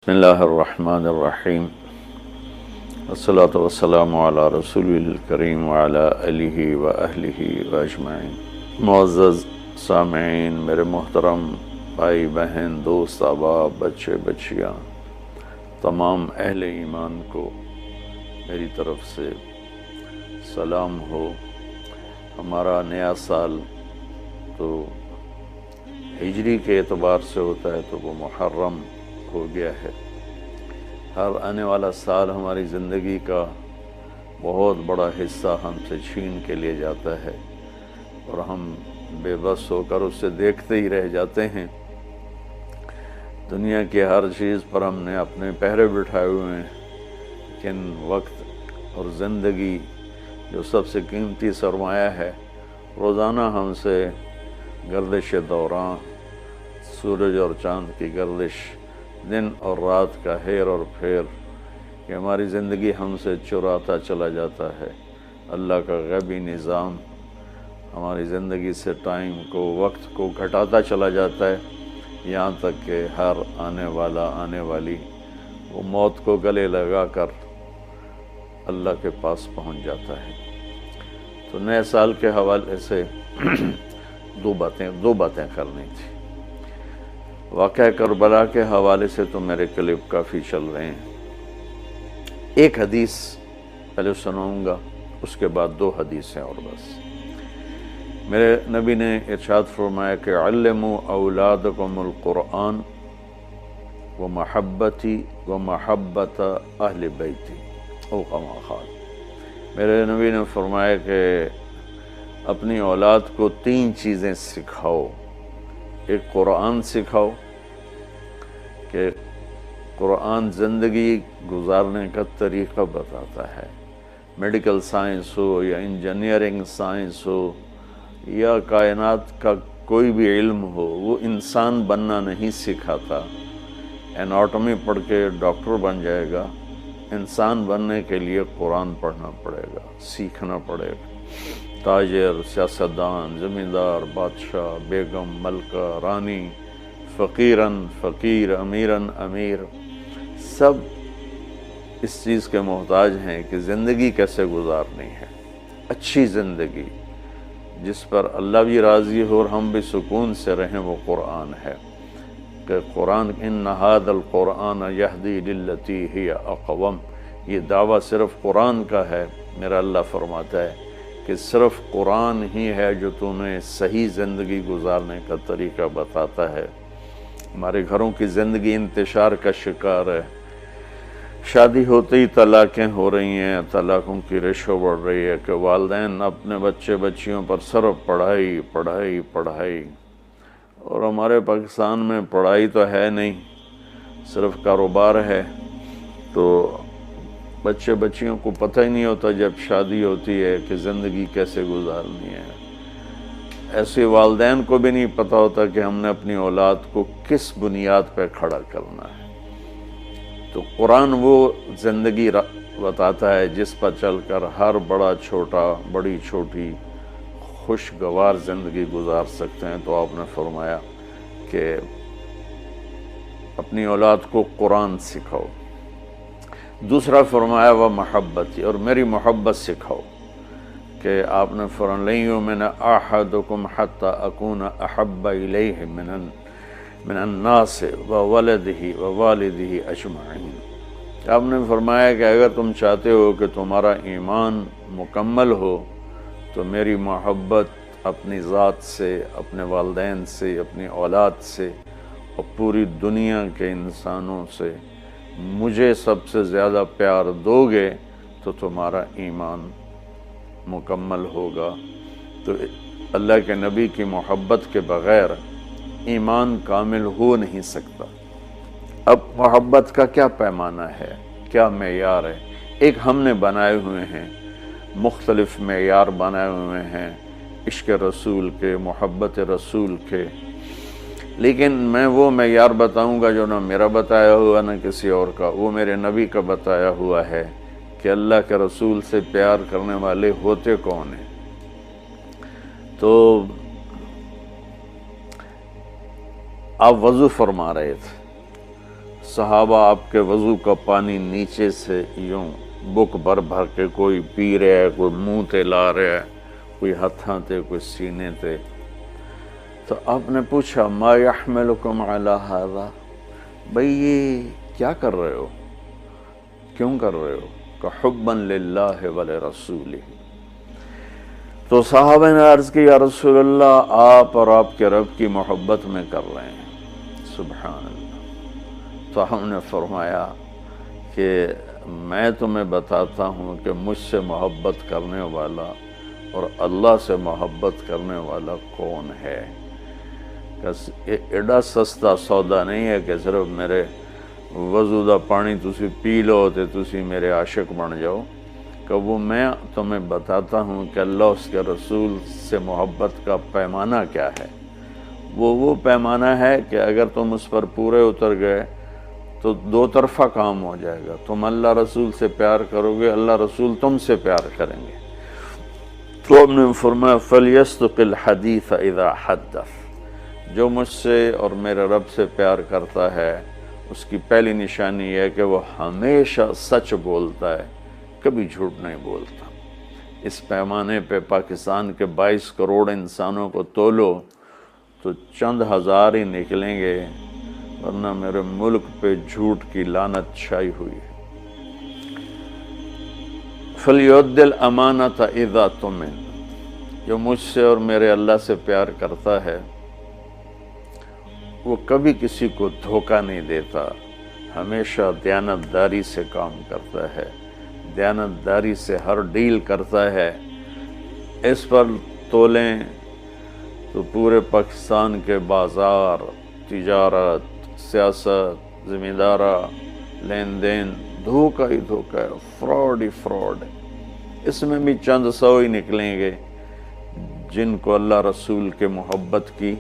بسم اللہ الرحمن الرحیم والصلاة والسلام علی رسول الکریم وعلی آلہ وأہلہ اجمعین۔ معزز سامعین، میرے محترم بھائی بہن، دوست، احباب، بچے بچیاں، تمام اہل ایمان کو میری طرف سے سلام ہو۔ ہمارا نیا سال تو ہجری کے اعتبار سے ہوتا ہے تو وہ محرم ہو گیا ہے۔ ہر آنے والا سال ہماری زندگی کا بہت بڑا حصہ ہم سے چھین کے لے جاتا ہے اور ہم بے بس ہو کر اسے دیکھتے ہی رہ جاتے ہیں۔ دنیا کی ہر چیز پر ہم نے اپنے پہرے بٹھائے ہوئے ہیں، لیکن وقت اور زندگی جو سب سے قیمتی سرمایہ ہے، روزانہ ہم سے گردش دوران، سورج اور چاند کی گردش، دن اور رات کا ہیر اور پھیر، کہ ہماری زندگی ہم سے چراتا چلا جاتا ہے۔ اللہ کا غیبی نظام ہماری زندگی سے ٹائم کو، وقت کو گھٹاتا چلا جاتا ہے، یہاں تک کہ ہر آنے والی وہ موت کو گلے لگا کر اللہ کے پاس پہنچ جاتا ہے۔ تو نئے سال کے حوالے سے دو باتیں کرنی تھی۔ واقعہ کربلا کے حوالے سے تو میرے کلپ کافی چل رہے ہیں۔ ایک حدیث پہلے سناؤں گا، اس کے بعد دو حدیثیں اور بس۔ میرے نبی نے ارشاد فرمایا کہ علموا اولادکم القرآن ومحبتی ومحبت اہل بیتی او کما قال۔ میرے نبی نے فرمایا کہ اپنی اولاد کو تین چیزیں سکھاؤ۔ ایک قرآن سکھاؤ کہ قرآن زندگی گزارنے کا طریقہ بتاتا ہے۔ میڈیکل سائنس ہو یا انجینئرنگ سائنس ہو یا کائنات کا کوئی بھی علم ہو، وہ انسان بننا نہیں سکھاتا۔ اناٹمی پڑھ کے ڈاکٹر بن جائے گا، انسان بننے کے لیے قرآن پڑھنا پڑے گا، سیکھنا پڑے گا۔ تاجر، سیاستدان، زمیندار، بادشاہ، بیگم، ملکہ، رانی، فقیرن فقیر، امیرن امیر، سب اس چیز کے محتاج ہیں کہ زندگی کیسے گزارنی ہے، اچھی زندگی جس پر اللہ بھی راضی ہو اور ہم بھی سکون سے رہیں، وہ قرآن ہے۔ کہ قرآن ان ھذا القرآن یہدی للتی ہی اقوم، یہ دعویٰ صرف قرآن کا ہے۔ میرا اللہ فرماتا ہے کہ صرف قرآن ہی ہے جو تمہیں صحیح زندگی گزارنے کا طریقہ بتاتا ہے۔ ہمارے گھروں کی زندگی انتشار کا شکار ہے۔ شادی ہوتے ہی طلاقیں ہو رہی ہیں، طلاقوں کی ریشو بڑھ رہی ہے کہ والدین اپنے بچے بچیوں پر صرف پڑھائی پڑھائی پڑھائی، اور ہمارے پاکستان میں پڑھائی تو ہے نہیں، صرف کاروبار ہے۔ تو بچے بچیوں کو پتہ ہی نہیں ہوتا جب شادی ہوتی ہے کہ زندگی کیسے گزارنی ہے۔ ایسے والدین کو بھی نہیں پتہ ہوتا کہ ہم نے اپنی اولاد کو کس بنیاد پہ کھڑا کرنا ہے۔ تو قرآن وہ زندگی بتاتا ہے جس پر چل کر ہر بڑا چھوٹا، بڑی چھوٹی خوشگوار زندگی گزار سکتے ہیں۔ تو آپ نے فرمایا کہ اپنی اولاد کو قرآن سکھاؤ۔ دوسرا فرمایا وہ محبتی، اور میری محبت سکھاؤ، کہ آپ نے فرمایا لن یؤمن احدکم حتی اکون احب الیہ من الناس وولدہ ووالدہ اجمعین۔ آپ نے فرمایا کہ اگر تم چاہتے ہو کہ تمہارا ایمان مکمل ہو تو میری محبت اپنی ذات سے، اپنے والدین سے، اپنی اولاد سے اور پوری دنیا کے انسانوں سے مجھے سب سے زیادہ پیار دو گے تو تمہارا ایمان مکمل ہوگا۔ تو اللہ کے نبی کی محبت کے بغیر ایمان کامل ہو نہیں سکتا۔ اب محبت کا کیا پیمانہ ہے، کیا معیار ہے؟ ایک ہم نے بنائے ہوئے ہیں، مختلف معیار بنائے ہوئے ہیں عشق رسول کے، محبت رسول کے، لیکن میں وہ معیار بتاؤں گا جو نہ میرا بتایا ہوا نہ کسی اور کا، وہ میرے نبی کا بتایا ہوا ہے کہ اللہ کے رسول سے پیار کرنے والے ہوتے کون ہیں۔ تو آپ وضو فرما رہے تھے، صحابہ آپ کے وضو کا پانی نیچے سے یوں بک بھر بھر کے کوئی پی رہا ہے، کوئی منہ تے لا رہا ہے، کوئی ہتھاں تے، کوئی سینے تے۔ تو آپ نے پوچھا ما یحملکم علی ھذا، بھئی یہ کیا کر رہے ہو، کیوں کر رہے ہو؟ کہ حبا للہ ولرسولہ۔ تو صحابہ نے عرض کی یا رسول اللہ آپ اور آپ کے رب کی محبت میں کر رہے ہیں۔ سبحان اللہ۔ تو ہم نے فرمایا کہ میں تمہیں بتاتا ہوں کہ مجھ سے محبت کرنے والا اور اللہ سے محبت کرنے والا کون ہے۔ ایڈا سستا سودا نہیں ہے کہ صرف میرے وضو دا پانی تسی پی لو تے تسی میرے عاشق بن جاؤ، کہ وہ میں تمہیں بتاتا ہوں کہ اللہ اس کے رسول سے محبت کا پیمانہ کیا ہے۔ وہ پیمانہ ہے کہ اگر تم اس پر پورے اتر گئے تو دو طرفہ کام ہو جائے گا، تم اللہ رسول سے پیار کرو گے، اللہ رسول تم سے پیار کریں گے۔ تو ہم نے فرمایا فَلْيَصْدُقِ الْحَدِيثَ إِذَا حَدَّثَ، جو مجھ سے اور میرے رب سے پیار کرتا ہے اس کی پہلی نشانی یہ ہے کہ وہ ہمیشہ سچ بولتا ہے، کبھی جھوٹ نہیں بولتا۔ اس پیمانے پہ پاکستان کے 22 کروڑ انسانوں کو تولو تو چند ہزار ہی نکلیں گے، ورنہ میرے ملک پہ جھوٹ کی لعنت چھائی ہوئی ہے۔ فَلْيُؤَدِّ الْأَمَانَةَ إِذَا اؤْتُمِنَ، جو مجھ سے اور میرے اللہ سے پیار کرتا ہے وہ کبھی کسی کو دھوکہ نہیں دیتا، ہمیشہ دیانتداری سے کام کرتا ہے، دیانتداری سے ہر ڈیل کرتا ہے۔ اس پر تولیں تو پورے پاکستان کے بازار، تجارت، سیاست، ذمہ دارہ، لین دین دھوکہ ہی دھوکہ ہے، فراڈ ہی فراڈ ہے۔ اس میں بھی چند سو ہی نکلیں گے جن کو اللہ رسول کے محبت کی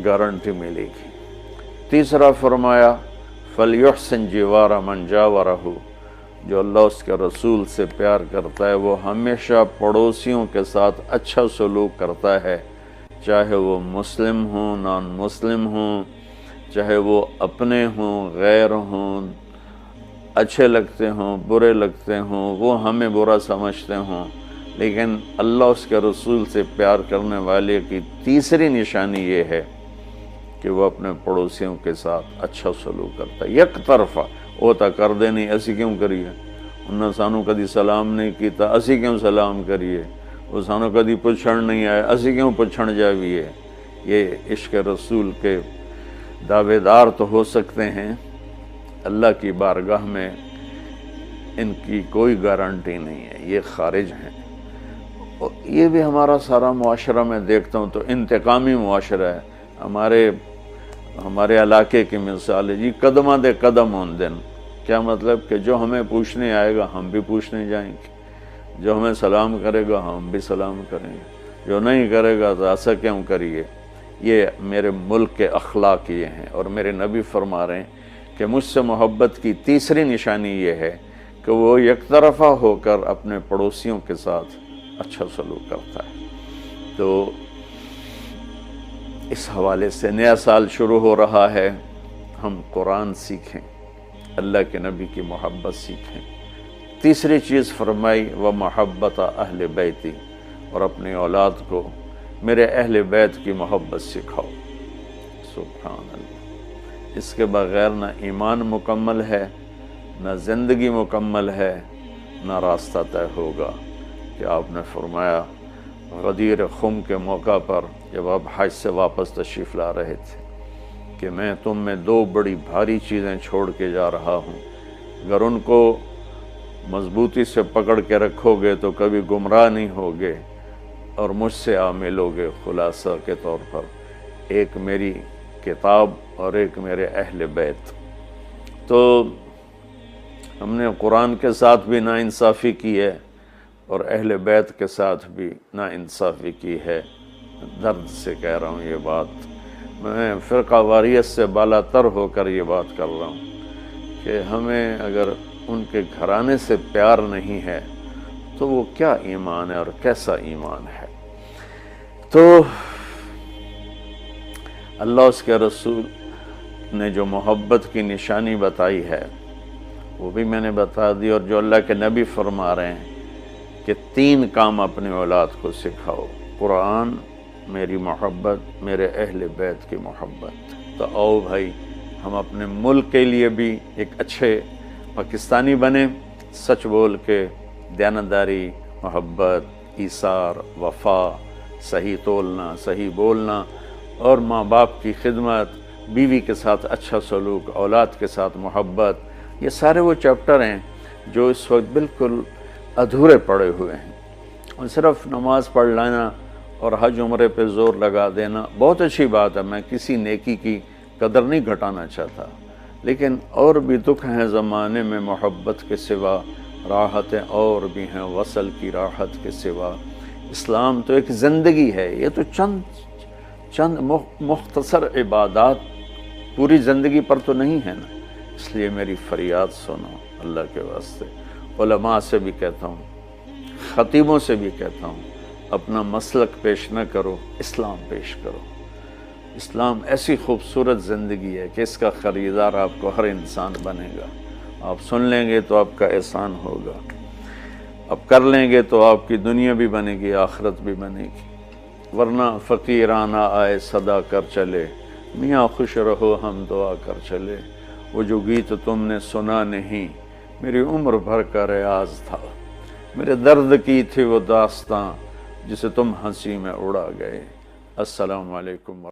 گارنٹی ملے گی۔ تیسرا فرمایا فَلْيُحْسِنْ جِوَارَ مَنْ جَاوَرَهُ، جو اللہ اس کے رسول سے پیار کرتا ہے وہ ہمیشہ پڑوسیوں کے ساتھ اچھا سلوک کرتا ہے، چاہے وہ مسلم ہوں، نان مسلم ہوں، چاہے وہ اپنے ہوں، غیر ہوں، اچھے لگتے ہوں، برے لگتے ہوں، وہ ہمیں برا سمجھتے ہوں، لیکن اللہ اس کے رسول سے پیار کرنے والے کی تیسری نشانی یہ ہے کہ وہ اپنے پڑوسیوں کے ساتھ اچھا سلوک کرتا ہے۔ یک طرفہ وہ تا کر دے نہیں، اسی کیوں کریے، انہوں سانو کدی سلام نہیں کیتا، اسی کیوں سلام کریے، وہ سانو کدی پچھڑ نہیں آئے، اسی کیوں پچھڑ جاویے۔ یہ عشق رسول کے دعوے دار تو ہو سکتے ہیں، اللہ کی بارگاہ میں ان کی کوئی گارنٹی نہیں ہے، یہ خارج ہیں۔ اور یہ بھی ہمارا سارا معاشرہ میں دیکھتا ہوں تو انتقامی معاشرہ ہے۔ ہمارے علاقے کی مثال ہے جی، قدمہ دے قدم ہون دن، کیا مطلب کہ جو ہمیں پوچھنے آئے گا ہم بھی پوچھنے جائیں گے، جو ہمیں سلام کرے گا ہم بھی سلام کریں گے، جو نہیں کرے گا تو ایسا کیوں کریے۔ یہ میرے ملک کے اخلاق یہ ہیں، اور میرے نبی فرما رہے ہیں کہ مجھ سے محبت کی تیسری نشانی یہ ہے کہ وہ یک طرفہ ہو کر اپنے پڑوسیوں کے ساتھ اچھا سلوک کرتا ہے۔ تو اس حوالے سے نیا سال شروع ہو رہا ہے، ہم قرآن سیکھیں، اللہ کے نبی کی محبت سیکھیں۔ تیسری چیز فرمائی وہ محبت اہل بیتی، اور اپنی اولاد کو میرے اہل بیت کی محبت سکھاؤ۔ سبحان اللہ، اس کے بغیر نہ ایمان مکمل ہے، نہ زندگی مکمل ہے، نہ راستہ طے ہوگا۔ کہ آپ نے فرمایا غدیر خم کے موقع پر جب آپ حج سے واپس تشریف لا رہے تھے کہ میں تم میں دو بڑی بھاری چیزیں چھوڑ کے جا رہا ہوں، اگر ان کو مضبوطی سے پکڑ کے رکھو گے تو کبھی گمراہ نہیں ہوگے اور مجھ سے عامل ہوگے۔ خلاصہ کے طور پر ایک میری کتاب اور ایک میرے اہل بیت۔ تو ہم نے قرآن کے ساتھ بھی ناانصافی کی ہے اور اہل بیت کے ساتھ بھی ناانصافی کی ہے۔ درد سے کہہ رہا ہوں یہ بات، میں فرقہ واریت سے بالا تر ہو کر یہ بات کر رہا ہوں کہ ہمیں اگر ان کے گھرانے سے پیار نہیں ہے تو وہ کیا ایمان ہے اور کیسا ایمان ہے۔ تو اللہ اس کے رسول نے جو محبت کی نشانی بتائی ہے وہ بھی میں نے بتا دی، اور جو اللہ کے نبی فرما رہے ہیں کہ 3 کام اپنی اولاد کو سکھاؤ: قرآن، میری محبت، میرے اہل بیت کی محبت۔ تو آؤ بھائی ہم اپنے ملک کے لیے بھی ایک اچھے پاکستانی بنیں، سچ بول کے، دیانتداری، محبت، ایثار، وفا، صحیح تولنا، صحیح بولنا، اور ماں باپ کی خدمت، بیوی کے ساتھ اچھا سلوک، اولاد کے ساتھ محبت، یہ سارے وہ چیپٹر ہیں جو اس وقت بالکل ادھورے پڑے ہوئے ہیں۔ اور صرف نماز پڑھ لینا اور حج عمرے پہ زور لگا دینا بہت اچھی بات ہے، میں کسی نیکی کی قدر نہیں گھٹانا چاہتا، لیکن اور بھی دکھ ہیں زمانے میں، محبت کے سوا راحتیں اور بھی ہیں، وصل کی راحت کے سوا۔ اسلام تو ایک زندگی ہے، یہ تو چند مختصر عبادات پوری زندگی پر تو نہیں ہے نا۔ اس لیے میری فریاد سنو اللہ کے واسطے، علماء سے بھی کہتا ہوں، خطیبوں سے بھی کہتا ہوں، اپنا مسلک پیش نہ کرو، اسلام پیش کرو۔ اسلام ایسی خوبصورت زندگی ہے کہ اس کا خریدار آپ کو ہر انسان بنے گا۔ آپ سن لیں گے تو آپ کا احسان ہوگا، اب کر لیں گے تو آپ کی دنیا بھی بنے گی، آخرت بھی بنے گی، ورنہ فقیرانہ آئے صدا کر چلے، میاں خوش رہو ہم دعا کر چلے۔ وہ جو گیت تم نے سنا نہیں، میری عمر بھر کا ریاض تھا، میرے درد کی تھی وہ داستاں جسے تم ہنسی میں اڑا گئے۔ السلام علیکم۔